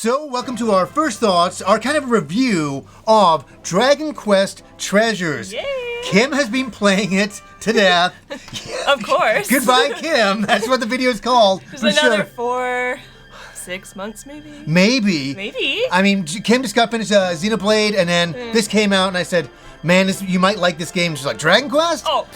So, welcome to our first thoughts, our kind of review of Dragon Quest Treasures. Yay! Kim has been playing it to death. Of course. Goodbye, Kim. That's what the video is called. There's another 4-6 months, maybe? Maybe. I mean, Kim just got finished Xenoblade, and then this came out, and I said, man, you might like this game. She's like, Dragon Quest? Oh.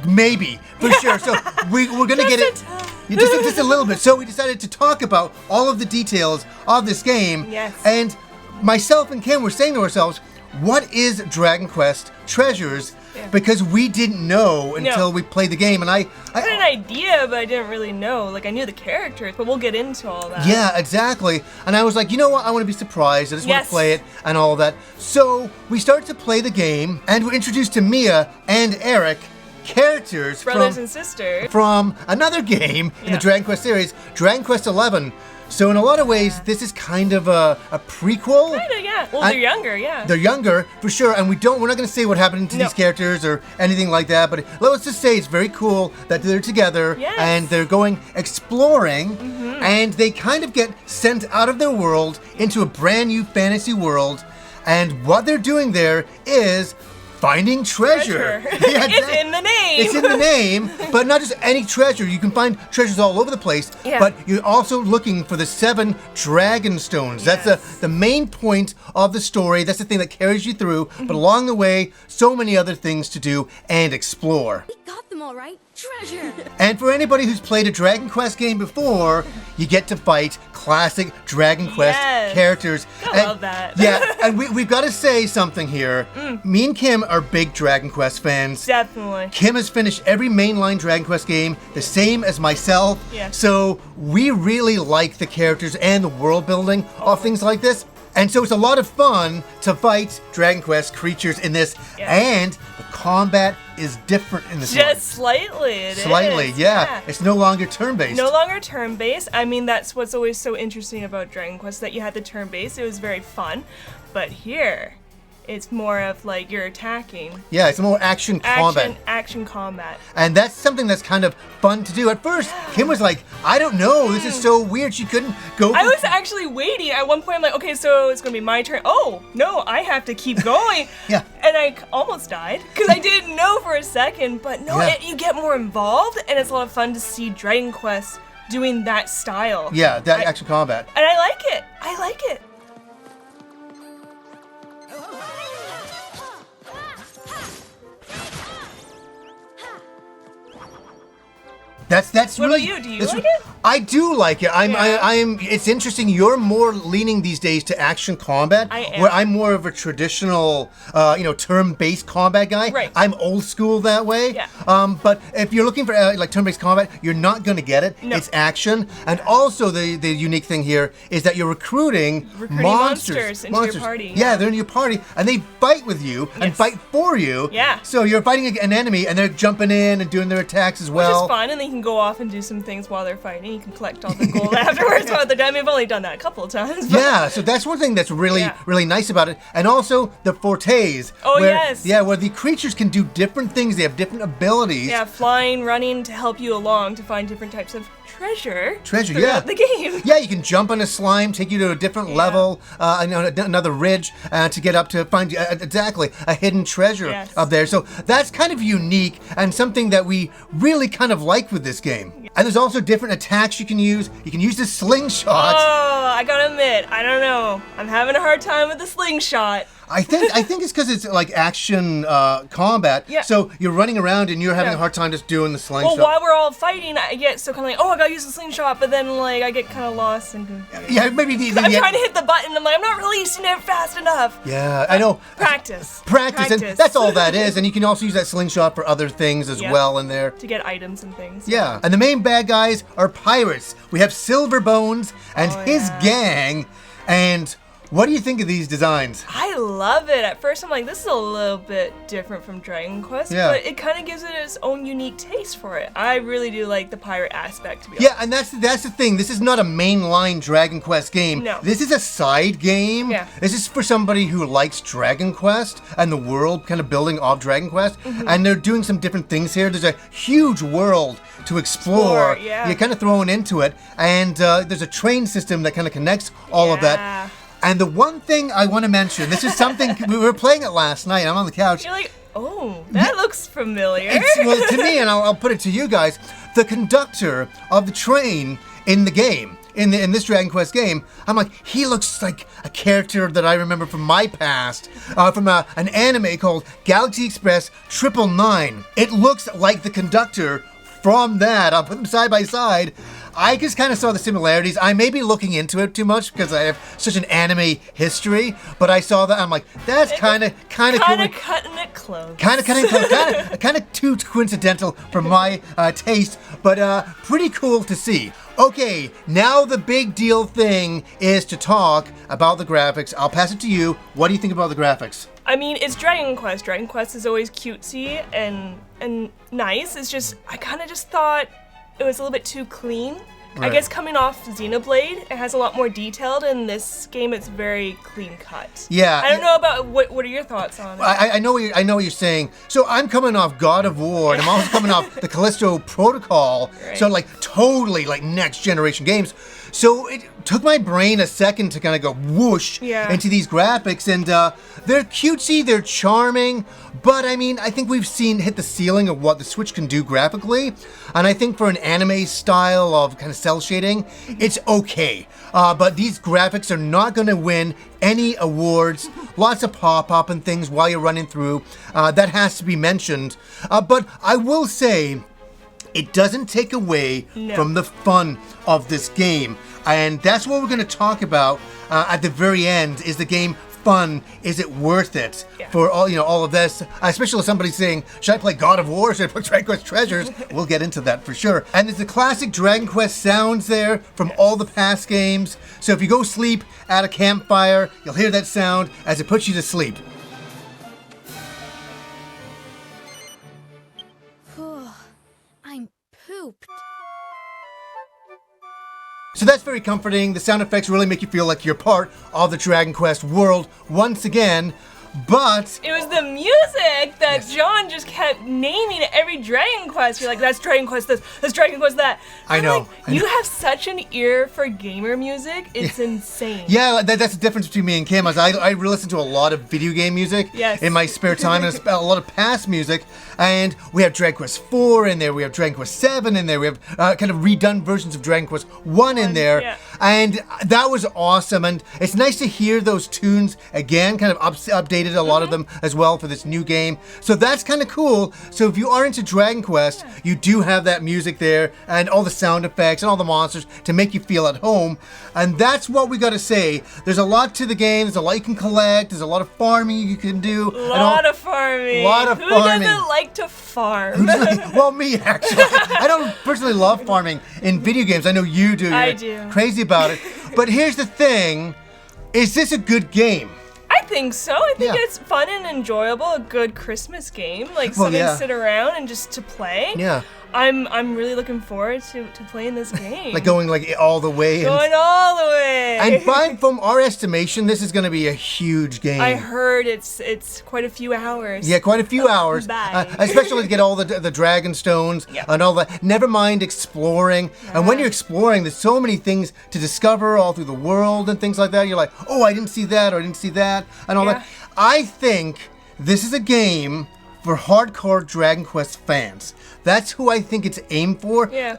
Maybe, for sure. So we're going to get it just a little bit. So we decided to talk about all of the details of this game. Yes. And myself and Kim were saying to ourselves, what is Dragon Quest Treasures? Yeah. Because we didn't know until we played the game. And I had an idea, but I didn't really know. Like, I knew the characters, but we'll get into all that. Yeah, exactly. And I was like, you know what? I want to be surprised. I just want to play it and all of that. So we started to play the game, and we're introduced to Mia and Erik, characters brothers and sisters from another game in the Dragon Quest series, Dragon Quest XI. So in a lot of ways, this is kind of a prequel. Kinda, yeah. Well, they're younger, They're younger, for sure, and we're not going to say what happened to these characters or anything like that, but let's just say it's very cool that they're together and they're going exploring, and they kind of get sent out of their world into a brand new fantasy world, and what they're doing there is finding treasure. Yeah, it's in the name. It's in the name, but not just any treasure. You can find treasures all over the place, but you're also looking for the 7 dragon stones. That's the main point of the story. That's the thing that carries you through, but along the way, so many other things to do and explore. We got them all right. Treasure! And for anybody who's played a Dragon Quest game before, you get to fight classic Dragon Quest characters. I love that. Yeah, and we've got to say something here. Me and Kim are big Dragon Quest fans. Definitely. Kim has finished every mainline Dragon Quest game, the same as myself. Yeah. So we really like the characters and the world building of things like this. And so it's a lot of fun to fight Dragon Quest creatures in this, and the combat is different in this one. Just slightly, Slightly, yeah. It's no longer turn-based. No longer turn-based. I mean, that's what's always so interesting about Dragon Quest, that you had the turn-based. It was very fun. But here, it's more of like you're attacking. Yeah, it's more action combat. Action combat. And that's something that's kind of fun to do. At first, Kim was like, I don't know, this is so weird. She couldn't go. I was actually waiting. At one point, I'm like, okay, so it's going to be my turn. Oh, no, I have to keep going. Yeah. And I almost died because I didn't know for a second. But no, you get more involved, and it's a lot of fun to see Dragon Quest doing that style. Yeah, that action combat. And I like it. I like it. That's what really. What about you? Do you like it? I do like it. I'm. It's interesting. You're more leaning these days to action combat, I am. where I'm more of a traditional, turn-based combat guy. Right. I'm old school that way. Yeah. But if you're looking for like turn-based combat, you're not going to get it. No. It's action, and also the unique thing here is that you're recruiting monsters into your party. Yeah, they're in your party, and they fight with you and fight for you. Yeah. So you're fighting an enemy, and they're jumping in and doing their attacks as well. Which is fun, and they can go off and do some things while they're fighting. You can collect all the gold afterwards. While they're done. I've only done that a couple of times. But. Yeah, so that's one thing that's really nice about it. And also the fortes. Oh, where, yes. Yeah, where the creatures can do different things. They have different abilities. Yeah, flying, running to help you along to find different types of treasure throughout the game. Yeah, you can jump on a slime, take you to a different level, another ridge to get up to find exactly a hidden treasure up there. So that's kind of unique and something that we really kind of like with this game. Yeah. And there's also different attacks you can use. You can use the slingshot. Oh, I gotta admit, I don't know. I'm having a hard time with the slingshot. I think it's because it's like action combat. Yeah. So you're running around and you're having a hard time just doing the slingshot. Well, while we're all fighting, I get so kind of like, oh, I gotta use the slingshot, but then like I get kind of lost and. Yeah, maybe I'm trying to hit the button. I'm like, I'm not releasing it fast enough. Yeah, I know. Practice, and that's all that is. And you can also use that slingshot for other things as well in there. To get items and things. Yeah, and the main bad guys are pirates. We have Silver Bones and his gang, and What do you think of these designs? I love it. At first, I'm like, this is a little bit different from Dragon Quest, but it kind of gives it its own unique taste for it. I really do like the pirate aspect, to be honest. Yeah, and that's the thing. This is not a mainline Dragon Quest game. No. This is a side game. Yeah. This is for somebody who likes Dragon Quest and the world kind of building of Dragon Quest. And they're doing some different things here. There's a huge world to explore. Yeah. You're kind of thrown into it. And there's a train system that kind of connects all of that. And the one thing I want to mention, this is something, we were playing it last night, I'm on the couch. You're like, oh, that looks familiar. Well, to me, and I'll put it to you guys, the conductor of the train in the game, in this Dragon Quest game, I'm like, he looks like a character that I remember from my past, from an anime called Galaxy Express 999. It looks like the conductor from that. I'll put them side by side. I just kind of saw the similarities. I may be looking into it too much because I have such an anime history, but I saw that. I'm like, that's kind of cutting it close. Kind of too coincidental for my taste, but pretty cool to see. Okay, now the big deal thing is to talk about the graphics. I'll pass it to you. What do you think about the graphics? I mean, it's Dragon Quest. Dragon Quest is always cutesy and nice. It's just, I kind of just thought it was a little bit too clean. Right. I guess coming off Xenoblade, it has a lot more detailed. In this game, it's very clean cut. Yeah. I don't know about what are your thoughts on it? I know what you're saying. So I'm coming off God of War, and I'm also coming off the Callisto Protocol. Right. So like totally like next generation games. So it took my brain a second to kind of go whoosh into these graphics, and they're cutesy, they're charming, but I mean, I think we've hit the ceiling of what the Switch can do graphically, and I think for an anime style of kind of cell shading, it's okay. But these graphics are not going to win any awards. Lots of pop-up and things while you're running through. That has to be mentioned. But I will say, it doesn't take away from the fun of this game. And that's what we're going to talk about at the very end. Is the game fun? Is it worth it for all of this? Especially if somebody's saying, should I play God of War? Should I play Dragon Quest Treasures? We'll get into that for sure. And there's the classic Dragon Quest sounds there from all the past games. So if you go sleep at a campfire, you'll hear that sound as it puts you to sleep. I'm pooped. So that's very comforting. The sound effects really make you feel like you're part of the Dragon Quest world once again. But it was the music that John just kept naming every Dragon Quest. You're like, that's Dragon Quest this, that's Dragon Quest that. I know. Like, you have such an ear for gamer music. It's insane. Yeah, that's the difference between me and Kim. I listen to a lot of video game music in my spare time, and a lot of past music. And we have Dragon Quest 4 in there, we have Dragon Quest 7 in there, we have kind of redone versions of Dragon Quest 1 in there. Yeah. And that was awesome. And it's nice to hear those tunes again, kind of updated a lot of them as well for this new game. So that's kind of cool. So if you are into Dragon Quest, you do have that music there and all the sound effects and all the monsters to make you feel at home. And that's what we got to say. There's a lot to the game. There's a lot you can collect. There's a lot of farming you can do. A lot of farming. Who doesn't like to farm? Well, me actually. I don't personally love farming in video games. I know you do. I do. Crazy about it. But here's the thing. Is this a good game? I think so. I think it's fun and enjoyable. A good Christmas game, like something to sit around and just to play. Yeah. I'm really looking forward to playing this game. Like going like all the way. Going all the way. And from our estimation, this is going to be a huge game. I heard it's quite a few hours. Yeah, quite a few hours. Especially to get all the dragon stones and all that. Never mind exploring. And when you're exploring, there's so many things to discover all through the world and things like that. You're like, oh, I didn't see that or I didn't see that and all that. I think this is a game for hardcore Dragon Quest fans. That's who I think it's aimed for. Yeah.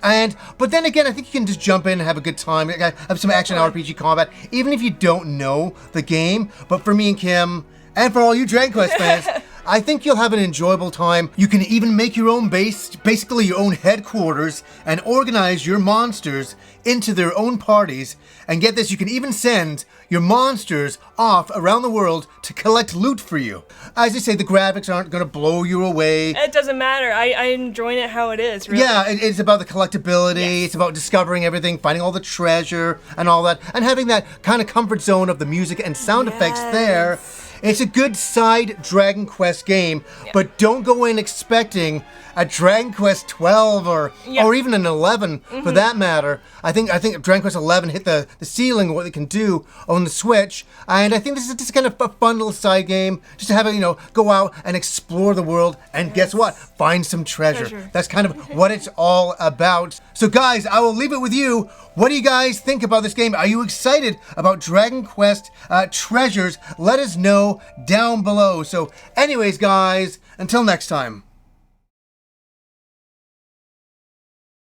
But then again, I think you can just jump in and have a good time. Have some action RPG combat, even if you don't know the game. But for me and Kim, and for all you Dragon Quest fans, I think you'll have an enjoyable time. You can even make your own base, basically your own headquarters, and organize your monsters into their own parties. And get this, you can even send your monsters off around the world to collect loot for you. As I say, the graphics aren't going to blow you away. It doesn't matter. I'm enjoying it how it is, really. Yeah, it's about the collectability, Yes. it's about discovering everything, finding all the treasure and all that, and having that kind of comfort zone of the music and sound effects there. It's a good side Dragon Quest game, but don't go in expecting a Dragon Quest 12 or even an 11 for that matter. I think Dragon Quest 11 hit the ceiling of what they can do on the Switch, and I think this is just kind of a fun little side game, just to have it, go out and explore the world, and guess what? Find some treasure. That's kind of what it's all about. So guys, I will leave it with you. What do you guys think about this game? Are you excited about Dragon Quest Treasures? Let us know down below. So anyways, guys, until next time.